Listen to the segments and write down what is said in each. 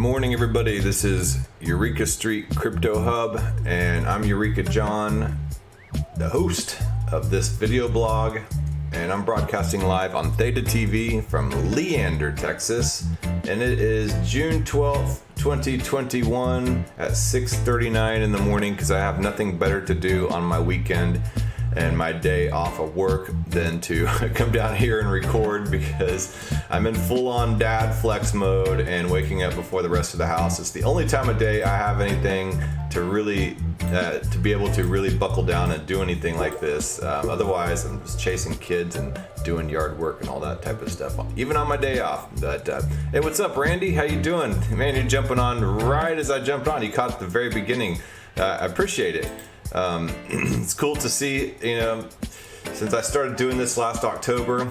morning, everybody. This is Eureka Street Crypto Hub, and I'm Eureka John, the host of this video blog, and I'm broadcasting live on Theta TV from Leander, Texas, and it is June 12th, 2021 at 6:39 in the morning because I have nothing better to do on my weekend and my day off of work than to come down here and record because I'm in full-on dad flex mode and waking up before the rest of the house. It's the only time of day I have anything to really to be able to really buckle down and do anything like this. Otherwise, I'm just chasing kids and doing yard work and all that type of stuff, even on my day off. But hey, what's up, Randy? How you doing? Man, you're jumping on right as I jumped on. You caught at the very beginning. I appreciate it. It's cool to see, since I started doing this last October,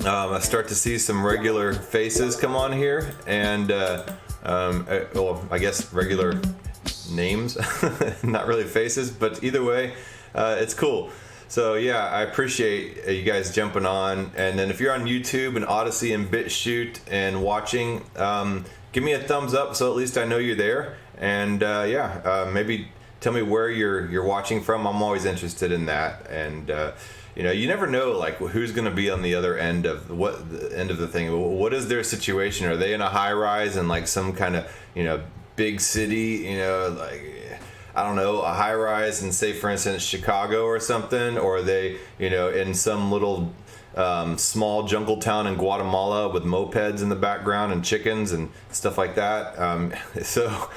I start to see some regular faces come on here, and I guess regular names, not really faces, but either way, it's cool. So yeah, I appreciate you guys jumping on. And then if you're on YouTube and Odyssey and BitChute and watching, give me a thumbs up so at least I know you're there. And maybe tell me where you're watching from. I'm always interested in that. And you never know like who's going to be on the other end of the end of the thing. What is their situation? Are they in a high rise in like some kind of big city? I don't know, a high rise in, say, for instance, Chicago or something, or are they in some little small jungle town in Guatemala with mopeds in the background and chickens and stuff like that. So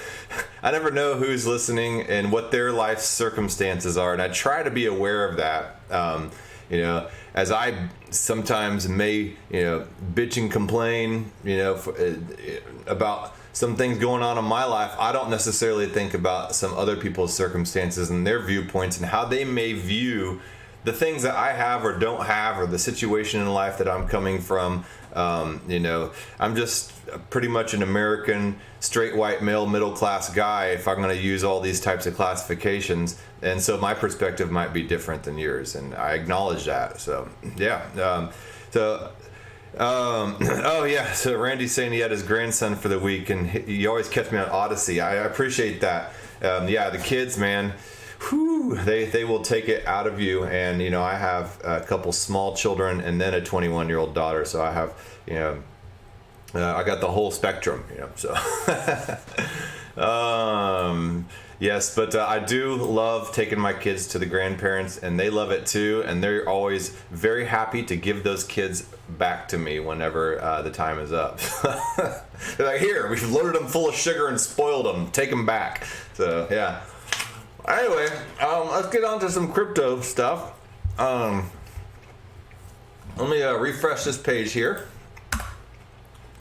I never know who's listening and what their life circumstances are, and I try to be aware of that. As I sometimes may bitch and complain about some things going on in my life, I don't necessarily think about some other people's circumstances and their viewpoints and how they may view the things that I have or don't have, or the situation in life that I'm coming from. I'm just pretty much an American straight white male middle class guy if I'm going to use all these types of classifications, and so my perspective might be different than yours, and I acknowledge that. So yeah. So Randy's saying he had his grandson for the week, and you always catch me on Odyssey. I appreciate that. The kids, man. Whew, they will take it out of you. And I have a couple small children and then a 21-year-old daughter, so I have I got the whole spectrum. So yes, but I do love taking my kids to the grandparents, and they love it too, and they're always very happy to give those kids back to me whenever the time is up. They're like, here, we've loaded them full of sugar and spoiled them, take them back. So yeah. Anyway, let's get on to some crypto stuff. Let me refresh this page here.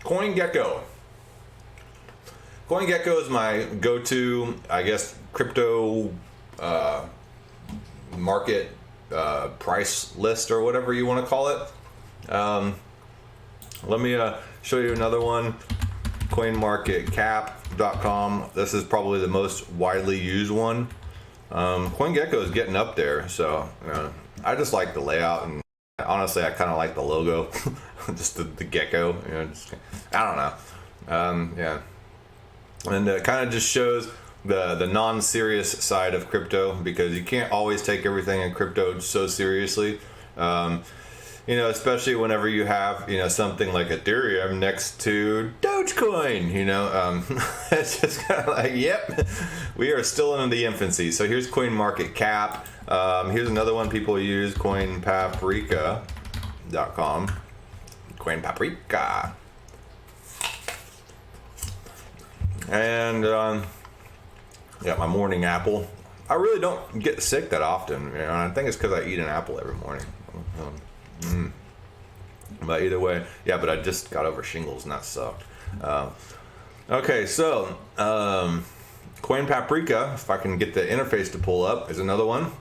CoinGecko. CoinGecko is my go-to, I guess, crypto market price list, or whatever you want to call it. Let me show you another one. CoinMarketCap.com. This is probably the most widely used one. CoinGecko is getting up there, so I just like the layout, and honestly I kind of like the logo. Just the gecko, I don't know. And it kind of just shows the non-serious side of crypto, because you can't always take everything in crypto so seriously. Especially whenever you have, something like Ethereum next to Dogecoin, it's just kind of like, yep, we are still in the infancy. So here's CoinMarketCap. Here's another one people use, CoinPaprika.com. CoinPaprika. And got my morning apple. I really don't get sick that often, and I think it's because I eat an apple every morning. But either way, yeah, but I just got over shingles and that sucked. Okay, so Coin Paprika, if I can get the interface to pull up, is another one.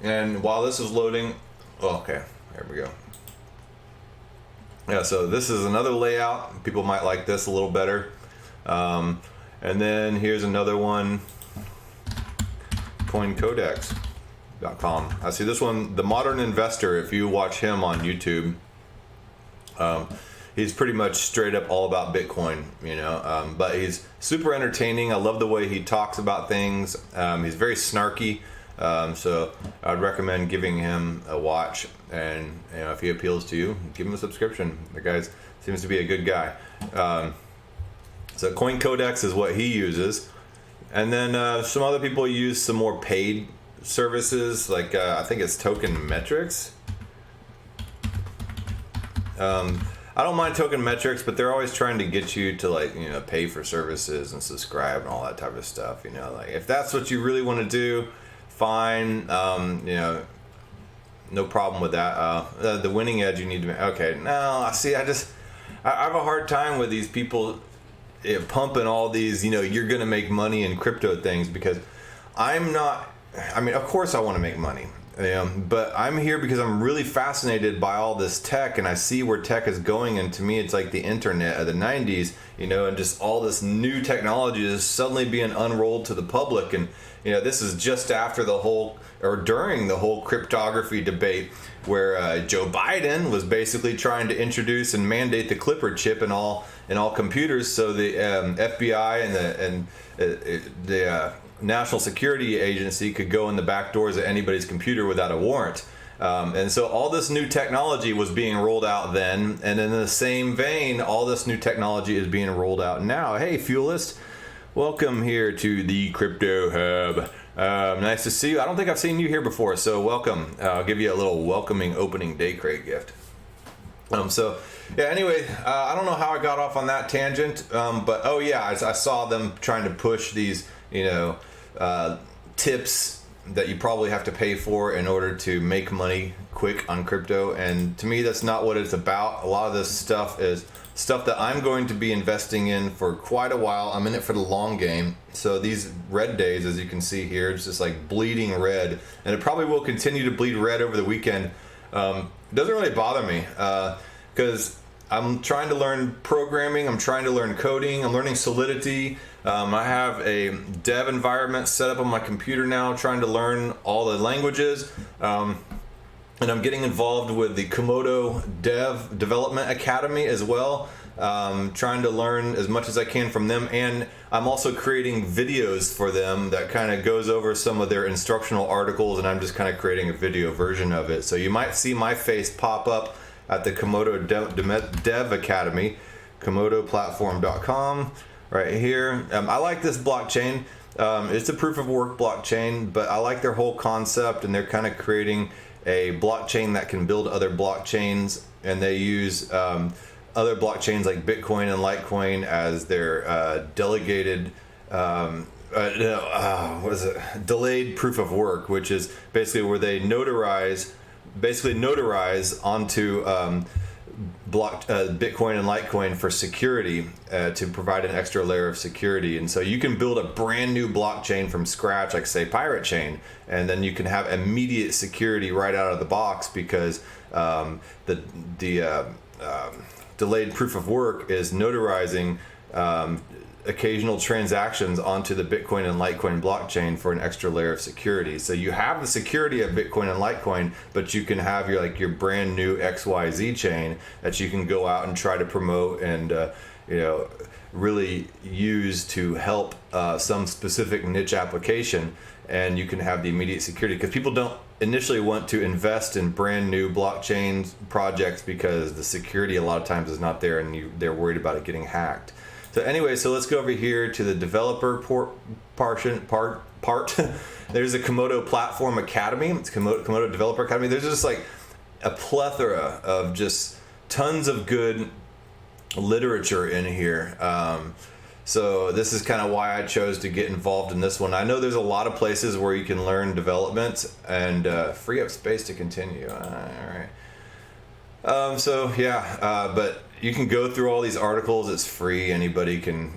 And while this is loading, okay, there we go. Yeah, so this is another layout. People might like this a little better. And then here's another one, CoinCodex.com. I see this one, The Modern Investor. If you watch him on YouTube, he's pretty much straight up all about Bitcoin, but he's super entertaining. I love the way he talks about things. He's very snarky. So I'd recommend giving him a watch, and if he appeals to you, give him a subscription. The guy seems to be a good guy. So Coin Codex is what he uses, and then some other people use some more paid services, like I think it's Token Metrics. I don't mind Token Metrics, but they're always trying to get you to pay for services and subscribe and all that type of stuff. Like if that's what you really want to do, fine. No problem with that. The winning edge you need to make. Okay, no, see, I have a hard time with these people pumping all these, you're going to make money in crypto things, because I'm not. I mean, of course I want to make money. But I'm here because I'm really fascinated by all this tech, and I see where tech is going, and to me it's like the internet of the 90s, and just all this new technology is suddenly being unrolled to the public. And this is just after during the whole cryptography debate, where Joe Biden was basically trying to introduce and mandate the Clipper chip in all computers, so the FBI and the National Security Agency could go in the back doors of anybody's computer without a warrant. And so all this new technology was being rolled out then, and in the same vein, all this new technology is being rolled out now. Hey, Fuelist, welcome here to the Crypto Hub. Nice to see you. I don't think I've seen you here before, so welcome. I'll give you a little welcoming opening day crate gift. Anyway, I don't know how I got off on that tangent, but I saw them trying to push these tips that you probably have to pay for in order to make money quick on crypto, and to me that's not what it's about. A lot of this stuff is stuff that I'm going to be investing in for quite a while. I'm in it for the long game. So these red days, as you can see here, it's just like bleeding red, and it probably will continue to bleed red over the weekend. It doesn't really bother me, because I'm trying to learn programming, I'm trying to learn coding, I'm learning Solidity. I have a dev environment set up on my computer now, trying to learn all the languages. And I'm getting involved with the Komodo Development Academy as well, trying to learn as much as I can from them. And I'm also creating videos for them that kind of goes over some of their instructional articles, and I'm just kind of creating a video version of it. So you might see my face pop up at the Komodo Dev Academy, komodoplatform.com. Right here. I like this blockchain. It's a proof of work blockchain, but I like their whole concept, and they're kind of creating a blockchain that can build other blockchains, and they use other blockchains like Bitcoin and Litecoin as their delegated delayed proof of work, which is basically where they notarize onto Bitcoin and Litecoin for security, to provide an extra layer of security. And so you can build a brand new blockchain from scratch, like say Pirate Chain, and then you can have immediate security right out of the box, because the delayed proof of work is notarizing occasional transactions onto the Bitcoin and Litecoin blockchain for an extra layer of security. So you have the security of Bitcoin and Litecoin, but you can have your brand new XYZ chain that you can go out and try to promote and really use to help some specific niche application, and you can have the immediate security, because people don't initially want to invest in brand new blockchain projects because the security a lot of times is not there, and they're worried about it getting hacked. So anyway, so let's go over here to the developer part. There's a Komodo Platform Academy. It's Komodo Developer Academy. There's just like a plethora of just tons of good literature in here. So this is kind of why I chose to get involved in this one. I know there's a lot of places where you can learn development and free up space to continue. All right. But you can go through all these articles. It's free. Anybody can,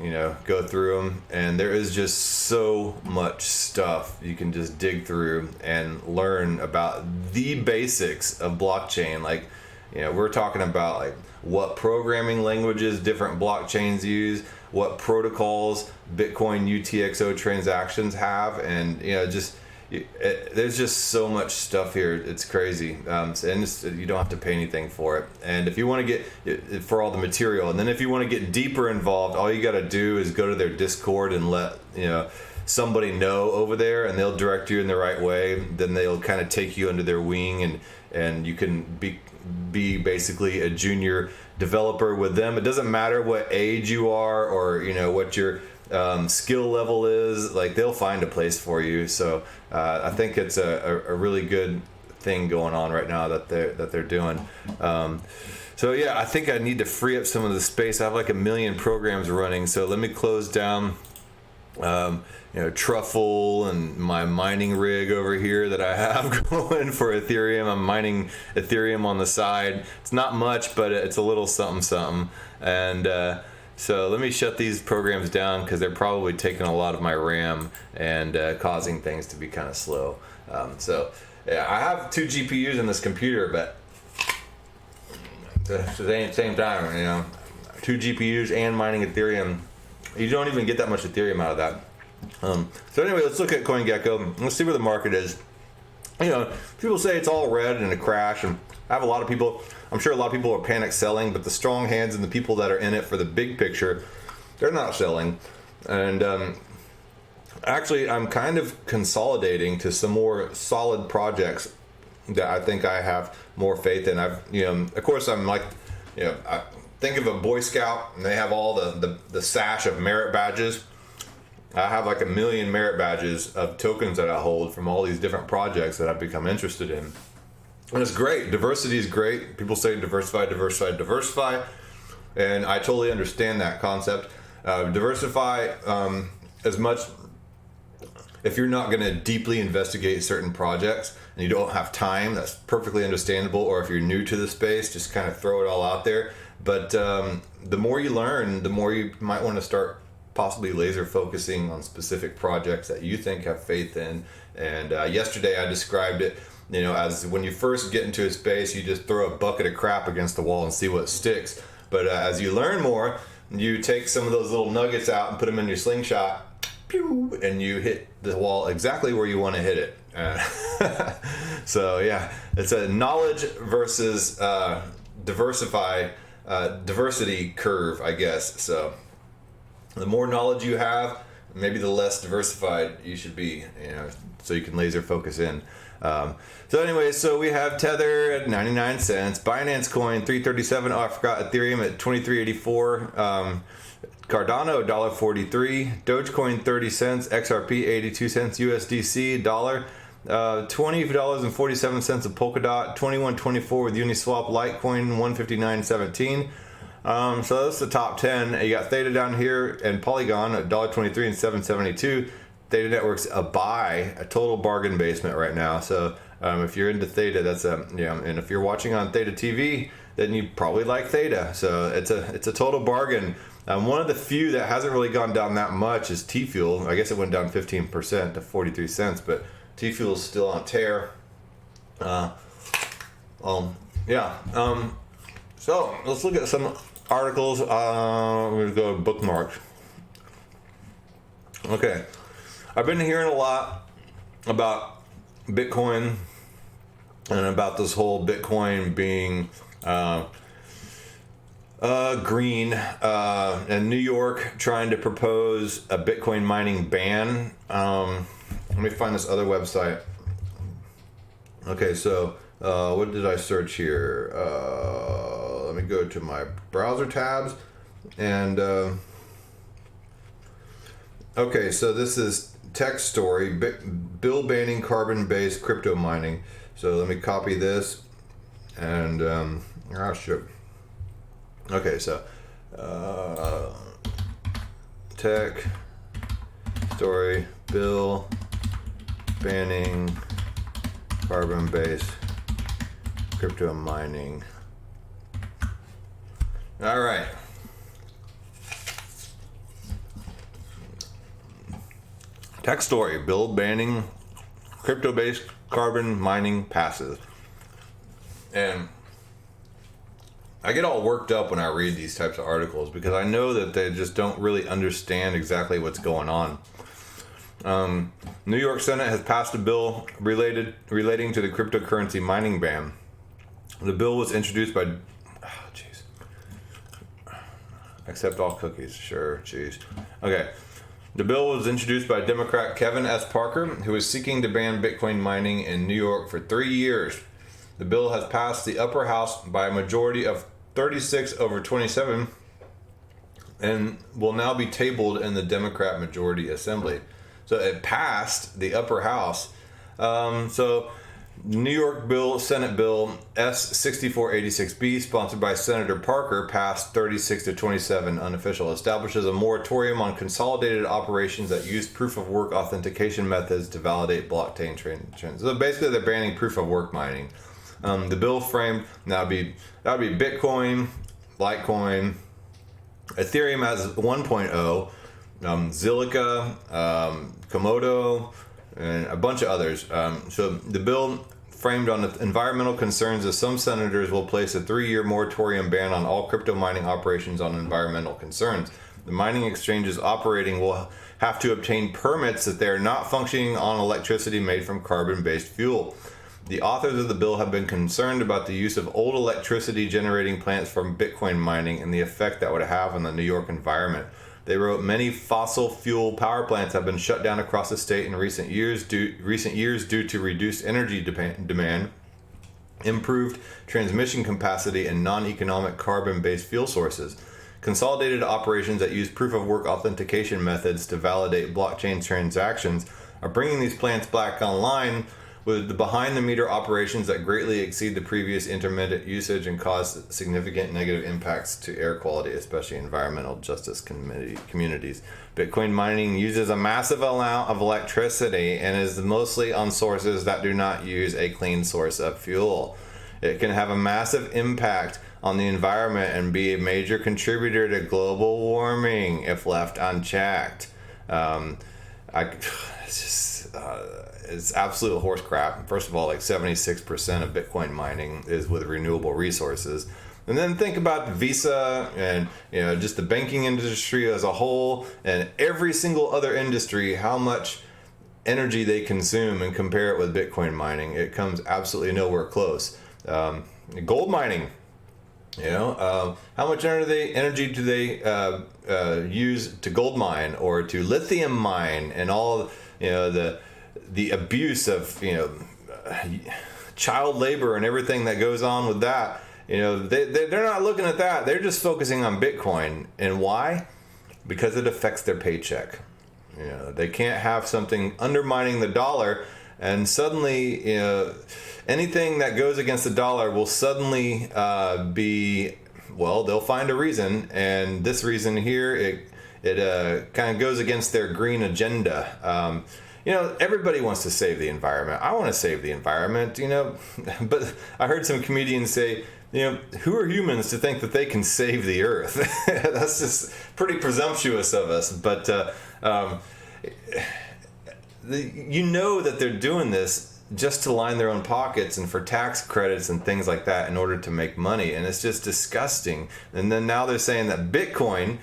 go through them. And there is just so much stuff you can just dig through and learn about the basics of blockchain. Like, we're talking about like what programming languages different blockchains use, what protocols Bitcoin UTXO transactions have, and there's just so much stuff here. It's crazy. And you don't have to pay anything for it. And if you want to get for all the material, and then if you want to get deeper involved, all you got to do is go to their Discord and let somebody know over there, and they'll direct you in the right way. Then they'll kind of take you under their wing, and you can be basically a junior developer with them. It doesn't matter what age you are or what your skill level is. Like, they'll find a place for you. So I think it's a really good thing going on right now that they're doing. So yeah, I think I need to free up some of the space. I have like 1 million programs running, so let me close down Truffle and my mining rig over here that I have going for Ethereum. I'm mining Ethereum on the side. It's not much, but it's a little something. And so let me shut these programs down, because they're probably taking a lot of my RAM and causing things to be kind of slow. So yeah, I have 2 GPUs in this computer, but at the same time, 2 GPUs and mining Ethereum. You don't even get that much Ethereum out of that. So anyway, let's look at CoinGecko. Let's see where the market is. People say it's all red and a crash, and I have a lot of people. I'm sure a lot of people are panic selling, but the strong hands and the people that are in it for the big picture, they're not selling. And actually, I'm kind of consolidating to some more solid projects that I think I have more faith in. Of course, I'm like, I think of a Boy Scout, and they have all the sash of merit badges. I have like 1 million merit badges of tokens that I hold from all these different projects that I've become interested in. And it's great. Diversity is great. People say diversify. And I totally understand that concept. Diversify as much. If you're not going to deeply investigate certain projects and you don't have time, that's perfectly understandable. Or if you're new to the space, just kind of throw it all out there. But the more you learn, the more you might want to start possibly laser focusing on specific projects that you think have faith in. And yesterday I described it, as when you first get into a space, you just throw a bucket of crap against the wall and see what sticks. But as you learn more, you take some of those little nuggets out and put them in your slingshot, pew, and you hit the wall exactly where you want to hit it. So yeah, it's a knowledge versus diversity curve, I guess. So the more knowledge you have, maybe the less diversified you should be, so you can laser focus in. So anyway, so we have Tether at 99 cents, Binance Coin 337. Oh, I forgot Ethereum at 2384. Cardano $1.43, Dogecoin 30 cents, XRP 82 cents, USDC $1. $20.47 of Polkadot, 21.24 with Uniswap, Litecoin 159.17. So that's the top 10. You got Theta down here and Polygon at $1.23 and 7.72. Theta Network's a total bargain basement right now. So if you're into Theta, that's and if you're watching on Theta TV, then you probably like Theta. So it's a total bargain. One of the few that hasn't really gone down that much is T-Fuel. I guess it went down 15% to 43 cents, but T-Fuel is still on tear. So let's look at some articles. I'm going to go to bookmarks. Okay. I've been hearing a lot about Bitcoin and about this whole Bitcoin being green, and New York trying to propose a Bitcoin mining ban. Let me find this other website. Okay, so what did I search here? Let me go to my browser tabs, and okay, so this is text story, bill banning carbon-based crypto mining. So let me copy this, and shit. Okay, so tech story, bill banning carbon-based crypto mining. All right. Tech story, bill banning crypto-based carbon mining passes. And I get all worked up when I read these types of articles because I know that they just don't really understand exactly what's going on. New York Senate has passed a bill relating to the cryptocurrency mining ban. The bill was introduced by... Accept all cookies. Sure, jeez. Okay. The bill was introduced by Democrat Kevin S. Parker, who is seeking to ban Bitcoin mining in New York for 3 years. The bill has passed the upper house by a majority of 36-27 and will now be tabled in the Democrat majority assembly. So it passed the upper house. New York Senate Bill S-6486B, sponsored by Senator Parker, passed 36-27 unofficial, establishes a moratorium on consolidated operations that use proof-of-work authentication methods to validate blockchain transactions. So basically, they're banning proof-of-work mining. The bill framed that would be Bitcoin, Litecoin, Ethereum as 1.0, Zilliqa, Komodo, and a bunch of others. So the bill framed on the environmental concerns of some senators will place a 3-year moratorium ban on all crypto mining operations on environmental concerns. The mining exchanges operating will have to obtain permits that they are not functioning on electricity made from carbon-based fuel. The authors of the bill have been concerned about the use of old electricity generating plants from Bitcoin mining and the effect that would have on the New York environment. They wrote, many fossil fuel power plants have been shut down across the state in recent years due to reduced energy demand, improved transmission capacity, and non-economic carbon-based fuel sources. Consolidated operations that use proof-of-work authentication methods to validate blockchain transactions are bringing these plants back online with the behind-the-meter operations that greatly exceed the previous intermittent usage and cause significant negative impacts to air quality, especially environmental justice communities. Bitcoin mining uses a massive amount of electricity and is mostly on sources that do not use a clean source of fuel. It can have a massive impact on the environment and be a major contributor to global warming if left unchecked. It's absolute horse crap. First of all, like 76% of Bitcoin mining is with renewable resources. And then think about Visa and just the banking industry as a whole and every single other industry, how much energy they consume, and compare it with Bitcoin mining. It comes absolutely nowhere close. Gold mining, how much energy do they use to gold mine or to lithium mine, and all the abuse of child labor and everything that goes on with that. They're not looking at that. They're just focusing on Bitcoin. And why? Because it affects their paycheck. They can't have something undermining the dollar, and suddenly anything that goes against the dollar will suddenly they'll find a reason, and this reason here it kind of goes against their green agenda. Everybody wants to save the environment. I want to save the environment, but I heard some comedians say, who are humans to think that they can save the earth? That's just pretty presumptuous of us. But that they're doing this just to line their own pockets and for tax credits and things like that in order to make money. And it's just disgusting. And then now they're saying that Bitcoin,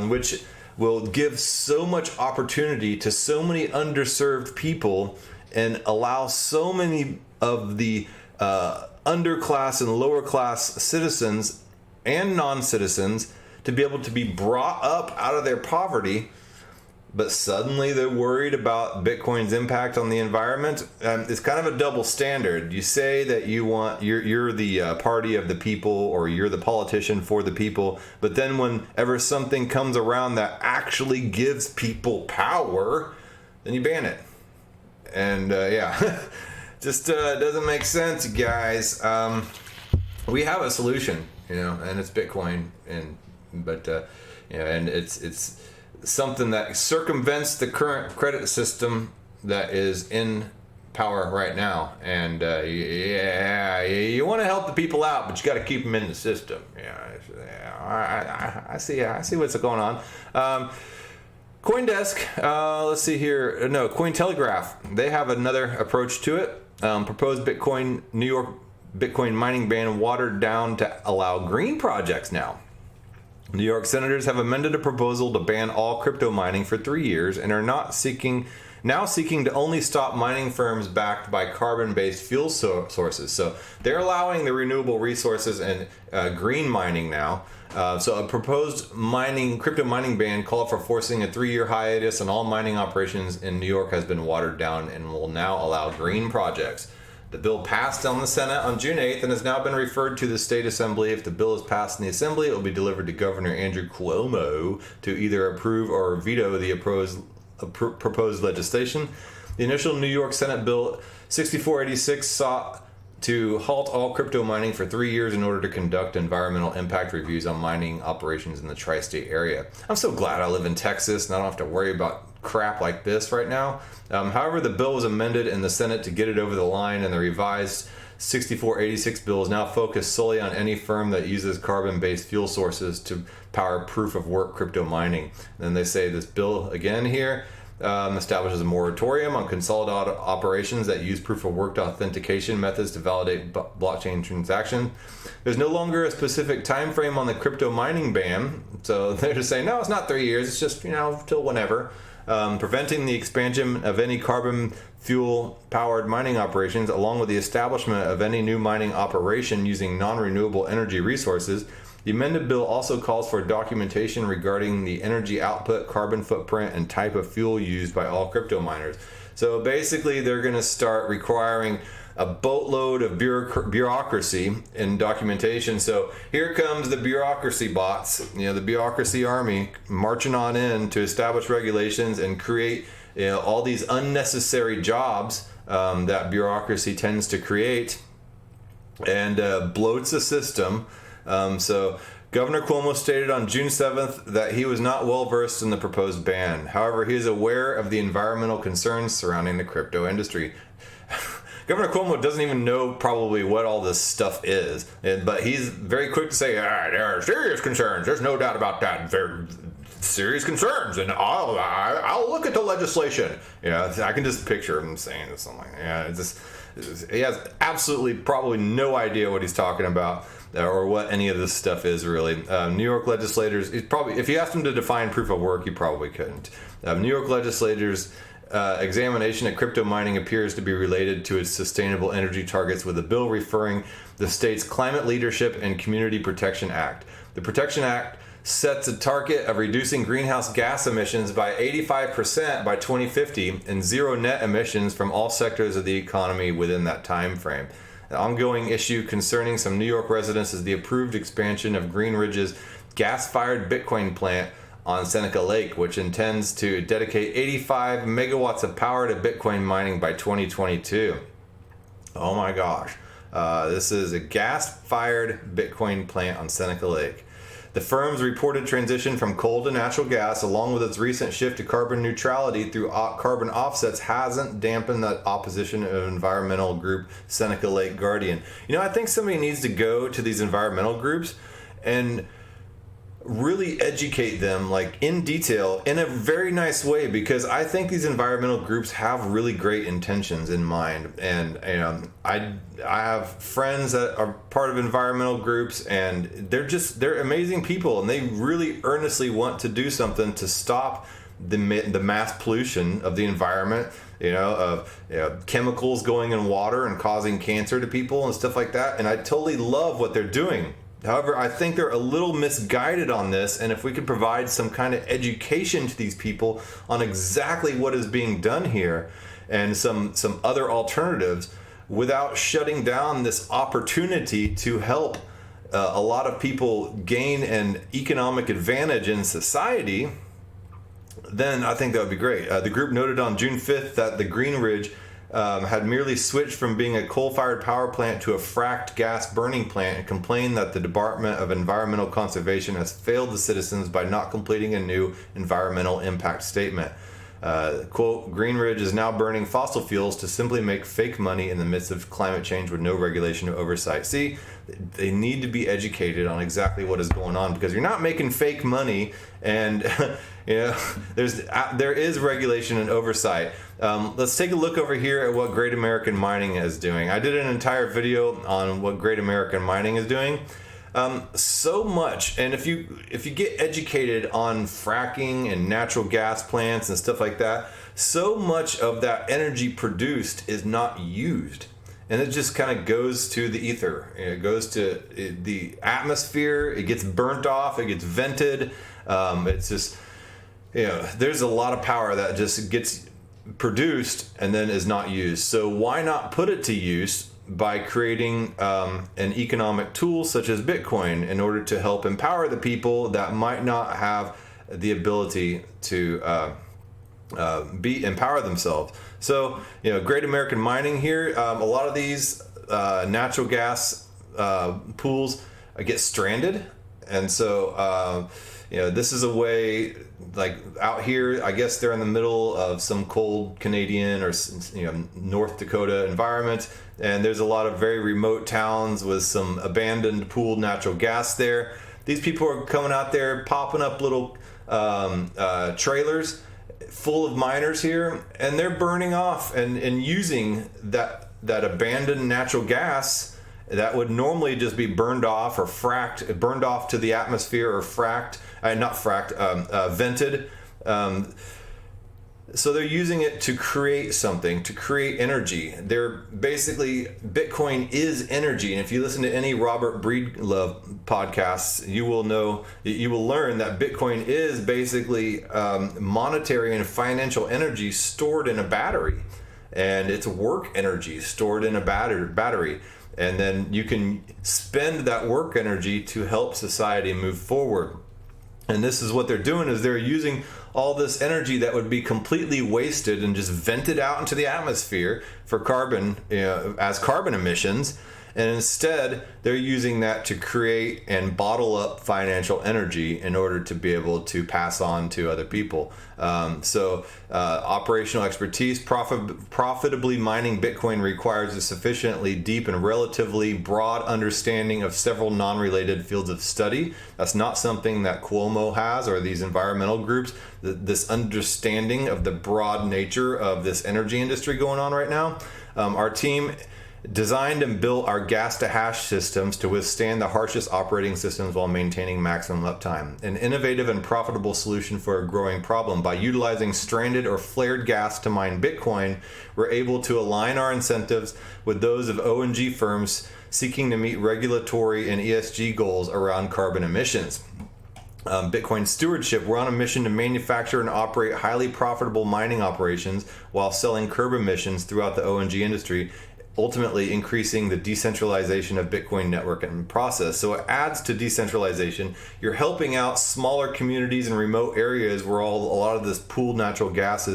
which will give so much opportunity to so many underserved people and allow so many of the underclass and lower class citizens and non-citizens to be able to be brought up out of their poverty, but suddenly they're worried about Bitcoin's impact on the environment. It's kind of a double standard. You say that you're the party of the people, or you're the politician for the people, but then whenever something comes around that actually gives people power, then you ban it. And just doesn't make sense, guys. We have a solution, and it's Bitcoin, and it's something that circumvents the current credit system that is in power right now. And you want to help the people out, but you got to keep them in the system. I see what's going on. CoinDesk, let's see here. No, Cointelegraph. They have another approach to it. Proposed New York Bitcoin mining ban watered down to allow green projects now. New York senators have amended a proposal to ban all crypto mining for 3 years and are not seeking now seeking to only stop mining firms backed by carbon-based fuel sources. So they're allowing the renewable resources and green mining now. So a proposed crypto mining ban called for forcing a 3-year hiatus on all mining operations in New York has been watered down and will now allow green projects. The bill passed on the Senate on June 8th and has now been referred to the state assembly. If the bill is passed in the assembly, it will be delivered to Governor Andrew Cuomo to either approve or veto the proposed legislation. The initial New York Senate Bill 6486 sought to halt all crypto mining for 3 years in order to conduct environmental impact reviews on mining operations in the tri-state area. I'm so glad I live in Texas and I don't have to worry about crap like this right now. However, the bill was amended in the Senate to get it over the line, and the revised 6486 bill is now focused solely on any firm that uses carbon-based fuel sources to power proof-of-work crypto mining. And then they say this bill again here establishes a moratorium on consolidated operations that use proof-of-work authentication methods to validate blockchain transactions. There's no longer a specific time frame on the crypto mining ban, so they're just saying, no, it's not 3 years, it's just, till whenever. Preventing the expansion of any carbon fuel powered mining operations, along with the establishment of any new mining operation using non-renewable energy resources. The amended bill also calls for documentation regarding the energy output, carbon footprint, and type of fuel used by all crypto miners. So basically, they're going to start requiring a boatload of bureaucracy and documentation. So here comes the bureaucracy bots, the bureaucracy army marching on in to establish regulations and create all these unnecessary jobs that bureaucracy tends to create, and bloats the system. So Governor Cuomo stated on June 7th that he was not well versed in the proposed ban. However, he is aware of the environmental concerns surrounding the crypto industry. Governor Cuomo doesn't even know probably what all this stuff is, but he's very quick to say, there are serious concerns. There's no doubt about that. There are serious concerns, and I'll look at the legislation. I can just picture him saying something like that. He has absolutely probably no idea what he's talking about or what any of this stuff is really. New York legislators, if you asked him to define proof of work, he probably couldn't. New York legislators' examination of crypto mining appears to be related to its sustainable energy targets, with the bill referring the state's Climate Leadership and Community Protection Act. The Protection Act sets a target of reducing greenhouse gas emissions by 85% by 2050 and zero net emissions from all sectors of the economy within that time frame. An ongoing issue concerning some New York residents is the approved expansion of Green Ridge's gas-fired Bitcoin plant on Seneca Lake, which intends to dedicate 85 megawatts of power to Bitcoin mining by 2022. Oh my gosh. This is a gas-fired Bitcoin plant on Seneca Lake. The firm's reported transition from coal to natural gas, along with its recent shift to carbon neutrality through carbon offsets, hasn't dampened the opposition of environmental group Seneca Lake Guardian. I think somebody needs to go to these environmental groups and really educate them in detail in a very nice way, because I think these environmental groups have really great intentions in mind. And I have friends that are part of environmental groups, and they're amazing people, and they really earnestly want to do something to stop the mass pollution of the environment, of chemicals going in water and causing cancer to people and stuff like that. And I totally love what they're doing. However, I think they're a little misguided on this, and if we could provide some kind of education to these people on exactly what is being done here and some other alternatives without shutting down this opportunity to help a lot of people gain an economic advantage in society, then I think that would be great. The group noted on June 5th that the Green Ridge had merely switched from being a coal-fired power plant to a fracked gas burning plant, and complained that the Department of Environmental Conservation has failed the citizens by not completing a new environmental impact statement. Quote, Green Ridge is now burning fossil fuels to simply make fake money in the midst of climate change with no regulation or oversight. See, they need to be educated on exactly what is going on, because you're not making fake money, and there is regulation and oversight. Let's take a look over here at what Great American Mining is doing. I did an entire video on what Great American Mining is doing. So much. And if you get educated on fracking and natural gas plants and stuff like that, so much of that energy produced is not used. And it just kind of goes to the ether. It goes to the atmosphere. It gets burnt off. It gets vented. It's just, there's a lot of power that just gets produced and then is not used. So why not put it to use by creating an economic tool such as Bitcoin in order to help empower the people that might not have the ability to empower themselves. So, Great American Mining here, a lot of these natural gas pools get stranded. And so, this is a way, like out here, I guess they're in the middle of some cold Canadian or, North Dakota environment. And there's a lot of very remote towns with some abandoned pooled natural gas there. These people are coming out there, popping up little trailers full of miners here, and they're burning off and using that abandoned natural gas that would normally just be burned off or burned off to the atmosphere or vented. So they're using it to create something, to create energy. They're basically, Bitcoin is energy. And if you listen to any Robert Breedlove podcasts, you will learn that Bitcoin is basically monetary and financial energy stored in a battery. And it's work energy stored in a battery. And then you can spend that work energy to help society move forward. And this is what they're doing, is they're using all this energy that would be completely wasted and just vented out into the atmosphere for carbon, as carbon emissions. And instead, they're using that to create and bottle up financial energy in order to be able to pass on to other people. Operational expertise, profitably mining Bitcoin requires a sufficiently deep and relatively broad understanding of several non-related fields of study. That's not something that Cuomo has or these environmental groups. This understanding of the broad nature of this energy industry going on right now. Our team designed and built our gas to hash systems to withstand the harshest operating systems while maintaining maximum uptime. An innovative and profitable solution for a growing problem. By utilizing stranded or flared gas to mine Bitcoin, we're able to align our incentives with those of O&G firms seeking to meet regulatory and ESG goals around carbon emissions. Bitcoin stewardship. We're on a mission to manufacture and operate highly profitable mining operations while selling curb emissions throughout the O&G industry, ultimately increasing the decentralization of Bitcoin network and process. So it adds to decentralization. You're helping out smaller communities in remote areas where a lot of this pooled natural gas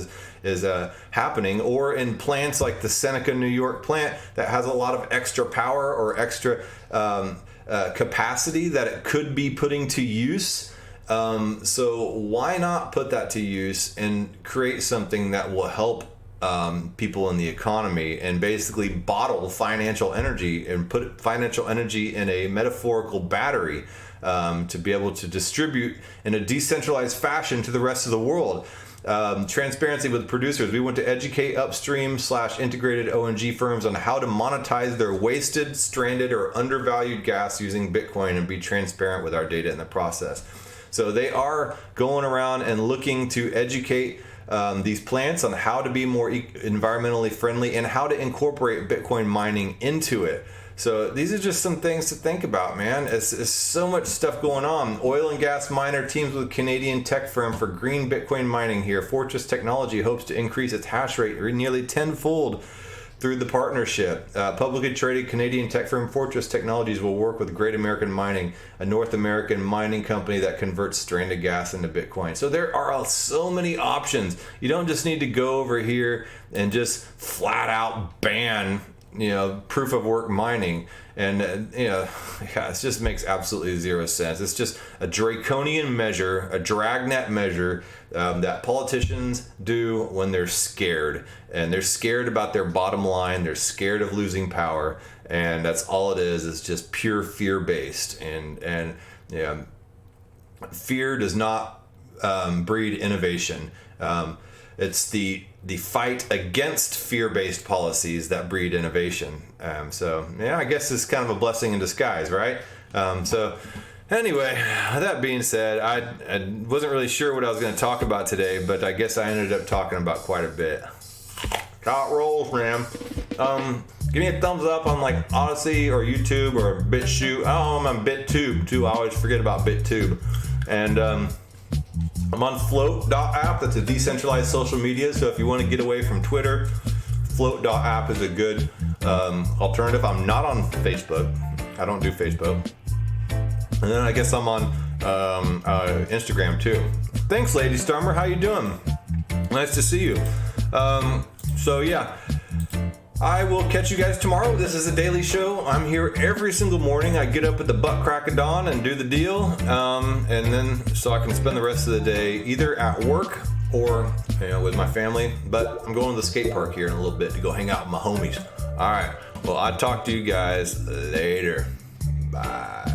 is happening, or in plants like the Seneca, New York plant that has a lot of extra power or extra capacity that it could be putting to use. So why not put that to use and create something that will help people in the economy and basically bottle financial energy and put financial energy in a metaphorical battery to be able to distribute in a decentralized fashion to the rest of the world. Transparency with producers. We want to educate upstream/integrated O&G firms on how to monetize their wasted, stranded, or undervalued gas using Bitcoin and be transparent with our data in the process. So they are going around and looking to educate these plants on how to be more environmentally friendly and how to incorporate Bitcoin mining into it. So these are just some things to think about, man. It's so much stuff going on. Oil and gas miner teams with Canadian tech firm for green Bitcoin mining here. Fortress Technology hopes to increase its hash rate nearly tenfold through the partnership. Publicly traded Canadian tech firm Fortress Technologies will work with Great American Mining, a North American mining company that converts stranded gas into Bitcoin. So there are so many options. You don't just need to go over here and just flat out ban proof of work mining. And it just makes absolutely zero sense. It's just a draconian measure, a dragnet measure that politicians do when they're scared. And they're scared about their bottom line. They're scared of losing power. And that's all it is. It's just pure fear-based. And fear does not breed innovation. It's the fight against fear-based policies that breed innovation. I guess it's kind of a blessing in disguise, right? So anyway, that being said, I wasn't really sure what I was going to talk about today, but I guess I ended up talking about quite a bit. How it rolls, man. Give me a thumbs up on like Odyssey or YouTube or BitChute. Oh, I'm on BitTube too. I always forget about BitTube. And I'm on Float.app. That's a decentralized social media. So if you want to get away from Twitter, Float.app is a good alternative. I'm not on Facebook. I don't do Facebook. And then I guess I'm on Instagram too. Thanks, Lady Stormer. How you doing? Nice to see you. So yeah, I will catch you guys tomorrow. This is a daily show. I'm here every single morning. I get up at the butt crack of dawn and do the deal, and then so I can spend the rest of the day either at work or with my family. But I'm going to the skate park here in a little bit to go hang out with my homies. All right. Well, I'll talk to you guys later. Bye.